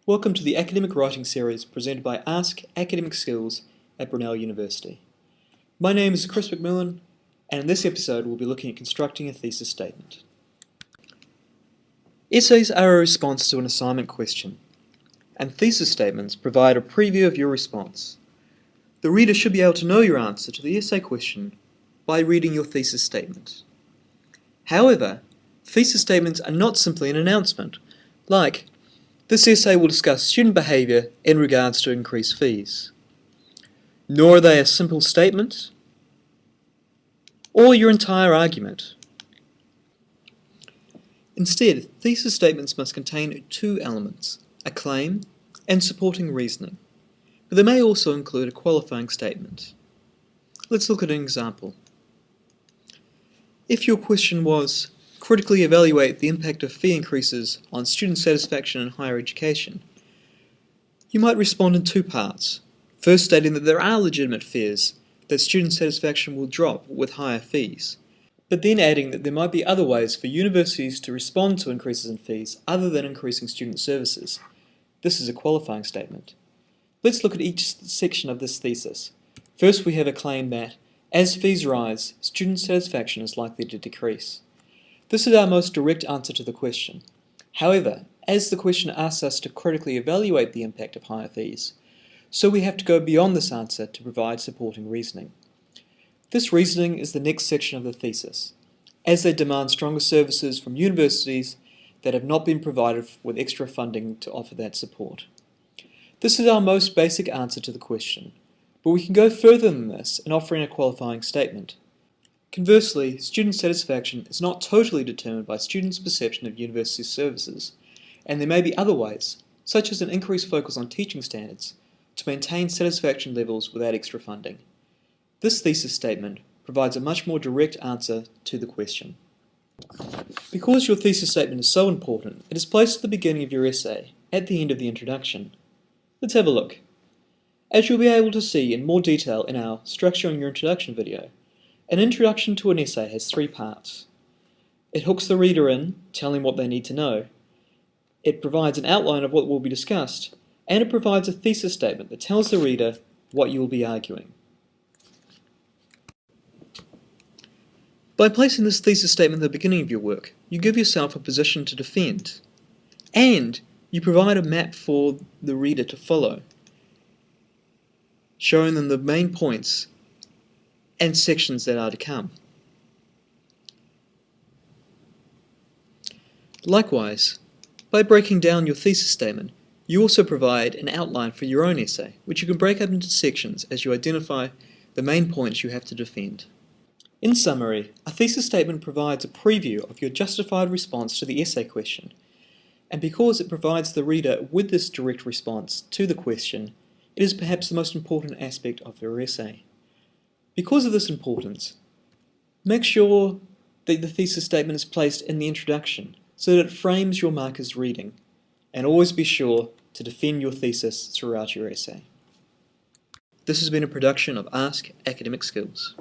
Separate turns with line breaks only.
Welcome to the academic writing series presented by Ask Academic Skills at Brunel University. My name is Chris McMillan, and in this episode we'll be looking at constructing a thesis statement. Essays are a response to an assignment question, and thesis statements provide a preview of your response. The reader should be able to know your answer to the essay question by reading your thesis statement. However, thesis statements are not simply an announcement, like, "This essay will discuss student behaviour in regards to increased fees." Nor are they a simple statement or your entire argument. Instead, thesis statements must contain two elements, a claim and supporting reasoning, but they may also include a qualifying statement. Let's look at an example. If your question was, critically evaluate the impact of fee increases on student satisfaction in higher education, you might respond in two parts. First, stating that there are legitimate fears that student satisfaction will drop with higher fees, but then adding that there might be other ways for universities to respond to increases in fees other than increasing student services. This is a qualifying statement. Let's look at each section of this thesis. First, we have a claim that, as fees rise, student satisfaction is likely to decrease. This is our most direct answer to the question. However, as the question asks us to critically evaluate the impact of higher fees, so we have to go beyond this answer to provide supporting reasoning. This reasoning is the next section of the thesis, as they demand stronger services from universities that have not been provided with extra funding to offer that support. This is our most basic answer to the question, but we can go further than this in offering a qualifying statement. Conversely, student satisfaction is not totally determined by students' perception of university services, and there may be other ways, such as an increased focus on teaching standards, to maintain satisfaction levels without extra funding. This thesis statement provides a much more direct answer to the question. Because your thesis statement is so important, it is placed at the beginning of your essay, at the end of the introduction. Let's have a look. As you'll be able to see in more detail in our Structuring Your Introduction video, an introduction to an essay has three parts. It hooks the reader in, telling what they need to know. It provides an outline of what will be discussed, and it provides a thesis statement that tells the reader what you will be arguing. By placing this thesis statement at the beginning of your work, you give yourself a position to defend, and you provide a map for the reader to follow, showing them the main points and sections that are to come. Likewise, by breaking down your thesis statement, you also provide an outline for your own essay, which you can break up into sections as you identify the main points you have to defend. In summary, a thesis statement provides a preview of your justified response to the essay question, and because it provides the reader with this direct response to the question, it is perhaps the most important aspect of your essay. Because of this importance, make sure that the thesis statement is placed in the introduction so that it frames your marker's reading, and always be sure to defend your thesis throughout your essay. This has been a production of Ask Academic Skills.